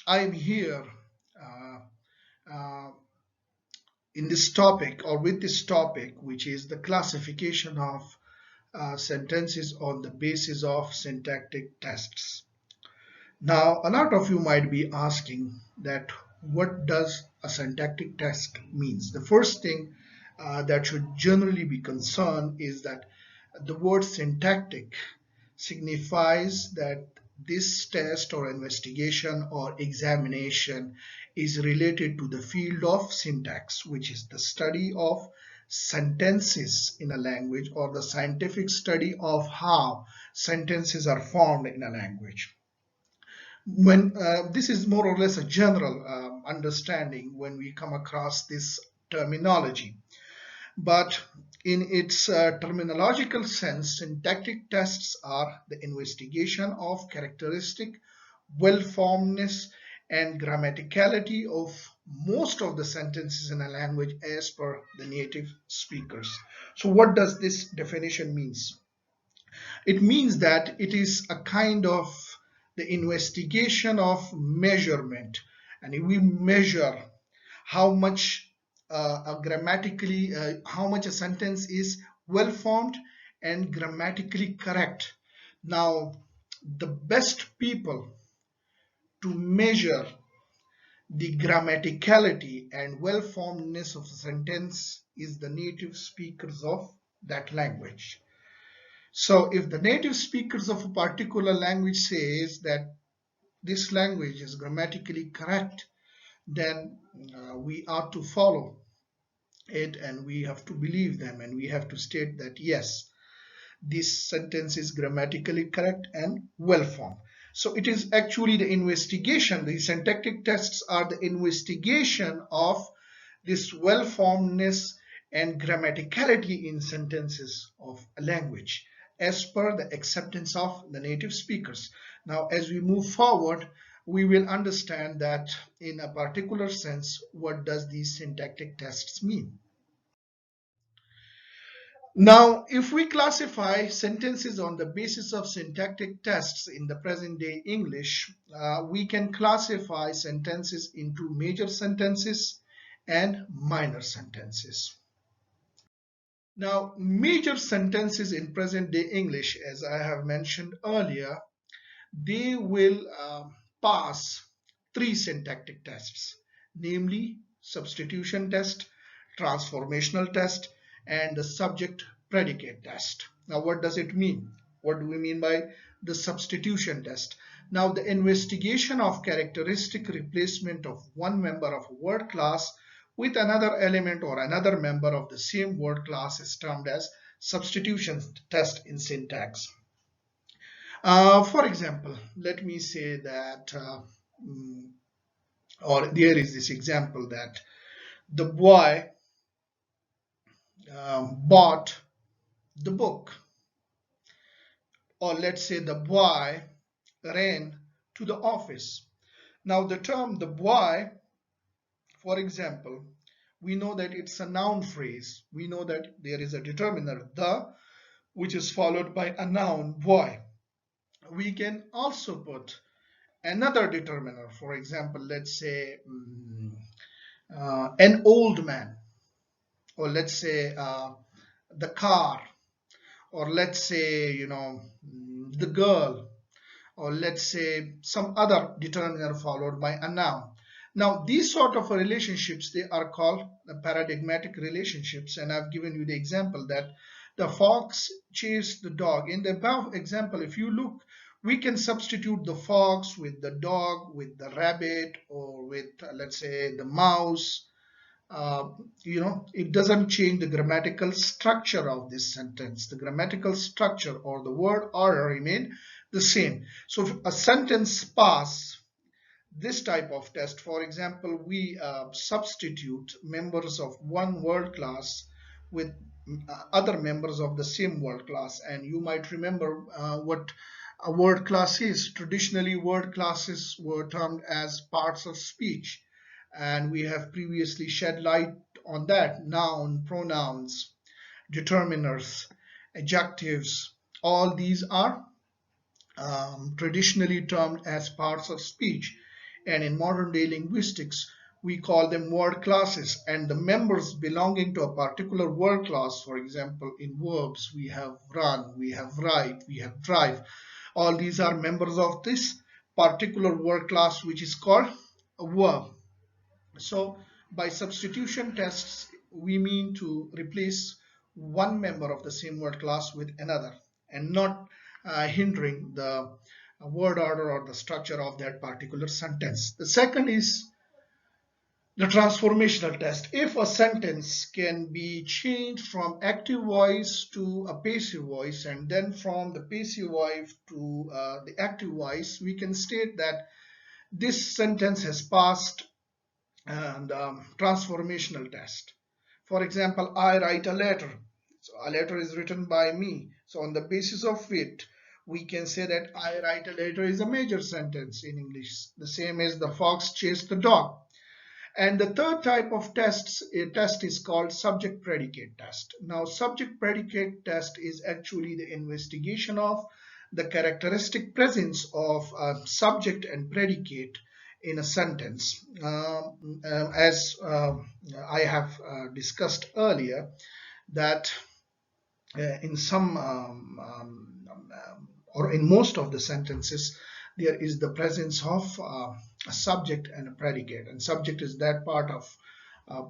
I'm here uh, uh, in this topic or with this topic, which is the classification of sentences on the basis of syntactic tests. Now, a lot of you might be asking that what does a syntactic test means? The first thing that should generally be concerned is that the word syntactic signifies that this test or investigation or examination is related to the field of syntax, which is the study of sentences in a language or the scientific study of how sentences are formed in a language. When this is more or less a general understanding when we come across this terminology, but in its terminological sense, syntactic tests are the investigation of characteristic, well-formedness, and grammaticality of most of the sentences in a language as per the native speakers. So what does this definition means? It means that it is a kind of the investigation of measurement, and if we measure how much how much a sentence is well formed and grammatically correct. Now, the best people to measure the grammaticality and well-formedness of a sentence is the native speakers of that language. So if the native speakers of a particular language says that this language is grammatically correct, then we ought to follow it and we have to believe them and we have to state that yes, this sentence is grammatically correct and well formed. So it is actually the investigation. The syntactic tests are the investigation of this well formedness and grammaticality in sentences of a language as per the acceptance of the native speakers. Now, as we move forward, we will understand that in a particular sense, what does these syntactic tests mean? Now, if we classify sentences on the basis of syntactic tests in the present day English, we can classify sentences into major sentences and minor sentences. Now, major sentences in present day English, as I have mentioned earlier, they will pass three syntactic tests, namely substitution test, transformational test, and the subject predicate test. Now, what does it mean? What do we mean by the substitution test? Now, the investigation of characteristic replacement of one member of a word class with another element or another member of the same word class is termed as substitution test in syntax. For example, let me say that, or there is this example that the boy bought the book, or let's say the boy ran to the office. Now, the term the boy, for example, we know that it's a noun phrase. We know that there is a determiner, the, which is followed by a noun, boy. We can also put another determiner. For example, let's say an old man, or let's say the car, or let's say the girl, or let's say some other determiner followed by a noun. Now, these sort of relationships, they are called paradigmatic relationships, and I've given you the example that the fox chased the dog. In the above example, if you look, we can substitute the fox with the dog, with the rabbit, or with let's say the mouse. It doesn't change the grammatical structure of this sentence. The grammatical structure or the word order remain the same. So if a sentence pass this type of test, for example, we substitute members of one word class with other members of the same word class, and you might remember what a word class is. Traditionally, word classes were termed as parts of speech, and we have previously shed light on that. Noun, pronouns, determiners, adjectives, all these are traditionally termed as parts of speech. and in modern day linguistics we call them word classes, and the members belonging to a particular word class. For example, in verbs we have run, we have write, we have drive. All these are members of this particular word class, which is called a verb. So by substitution tests, we mean to replace one member of the same word class with another, and not hindering the word order or the structure of that particular sentence. The second is the transformational test. If a sentence can be changed from active voice to a passive voice, and then from the passive voice to the active voice, we can state that this sentence has passed and transformational test. For example, I write a letter. So a letter is written by me. So on the basis of it, we can say that I write a letter is a major sentence in English. The same as the fox chased the dog. And the third type of test is called subject predicate test. Now, subject predicate test is actually the investigation of the characteristic presence of subject and predicate in a sentence. As I have discussed earlier, that in some or in most of the sentences, there is the presence of a subject and a predicate, and subject is that part of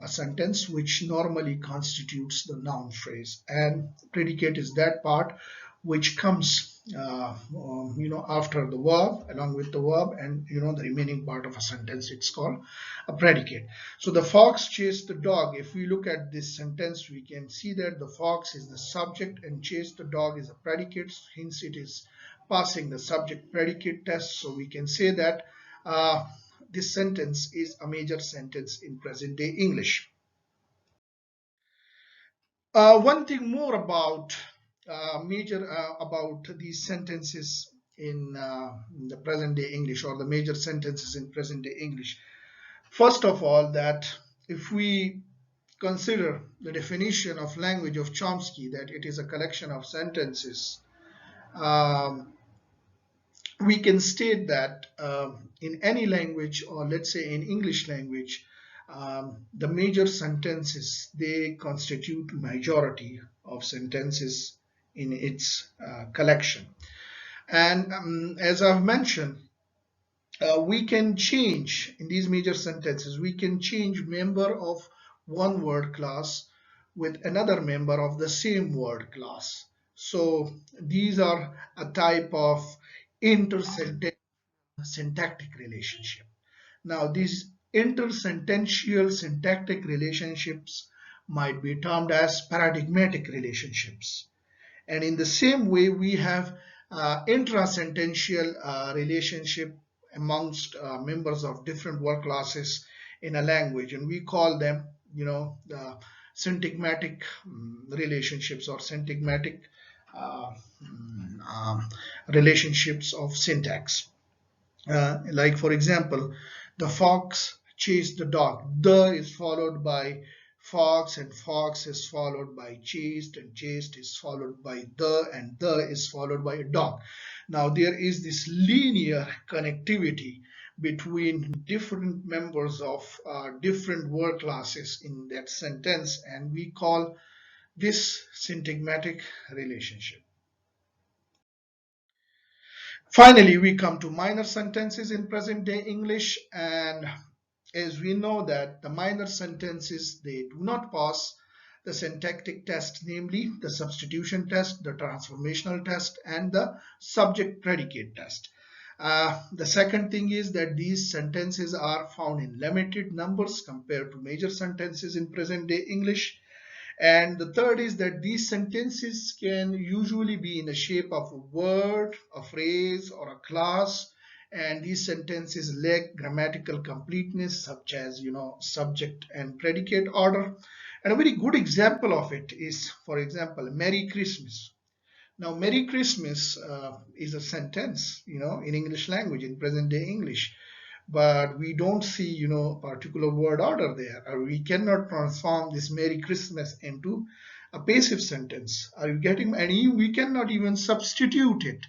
a sentence which normally constitutes the noun phrase, and predicate is that part which comes after the verb, along with the verb, and the remaining part of a sentence, it's called a predicate. So the fox chased the dog. If we look at this sentence, we can see that the fox is the subject and chased the dog is a predicate, hence it is passing the subject predicate test. So we can say that this sentence is a major sentence in present day English. One thing more about about these sentences in the present day English, or the major sentences in present day English. First of all, that if we consider the definition of language of Chomsky, that it is a collection of sentences, we can state that in any language, or let's say in English language, the major sentences, they constitute majority of sentences in its collection. And as I've mentioned, we can change in these major sentences, we can change member of one word class with another member of the same word class. So these are a type of inter-sentential syntactic relationship. Now, these inter-sentential syntactic relationships might be termed as paradigmatic relationships. And in the same way, we have intra-sentential relationship amongst members of different word classes in a language, and we call them, the syntagmatic relationships, or syntagmatic relationships of syntax. Like for example, the fox chased the dog. The is followed by fox, and fox is followed by chased, and chased is followed by the, and the is followed by a dog. Now there is this linear connectivity between different members of different word classes in that sentence, and we call this syntagmatic relationship. Finally, we come to minor sentences in present day English, and as we know that the minor sentences, they do not pass the syntactic test, namely the substitution test, the transformational test, and the subject predicate test. The second thing is that these sentences are found in limited numbers compared to major sentences in present day English. And the third is that these sentences can usually be in the shape of a word, a phrase, or a class. And these sentences lack grammatical completeness, such as, subject and predicate order. And a very good example of it is, for example, Merry Christmas. Now, Merry Christmas is a sentence, in English language, in present day English. But we don't see, particular word order there, or we cannot transform this Merry Christmas into a passive sentence. Are you getting? And we cannot even substitute it.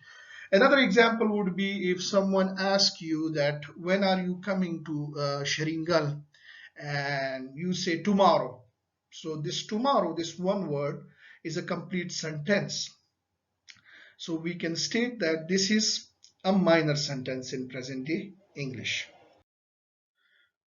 Another example would be if someone asks you that when are you coming to Sheringal, and you say tomorrow. So this tomorrow, this one word, is a complete sentence. So we can state that this is a minor sentence in present day English.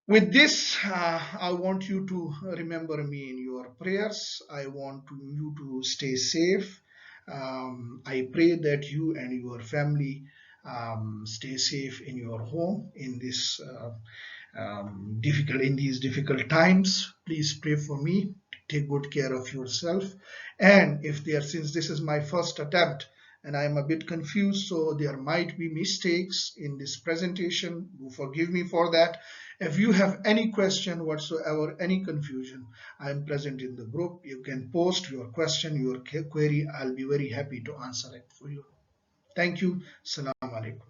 With this, I want you to remember me in your prayers. I want you to stay safe. I pray that you and your family stay safe in your home in this in these difficult times. Please pray for me. Take good care of yourself. And if there, since this is my first attempt and I am a bit confused, so there might be mistakes in this presentation, do forgive me for that. If you have any question whatsoever, any confusion, I am present in the group. You can post your question, your query. I'll be very happy to answer it for you. Thank you. Assalamu alaikum.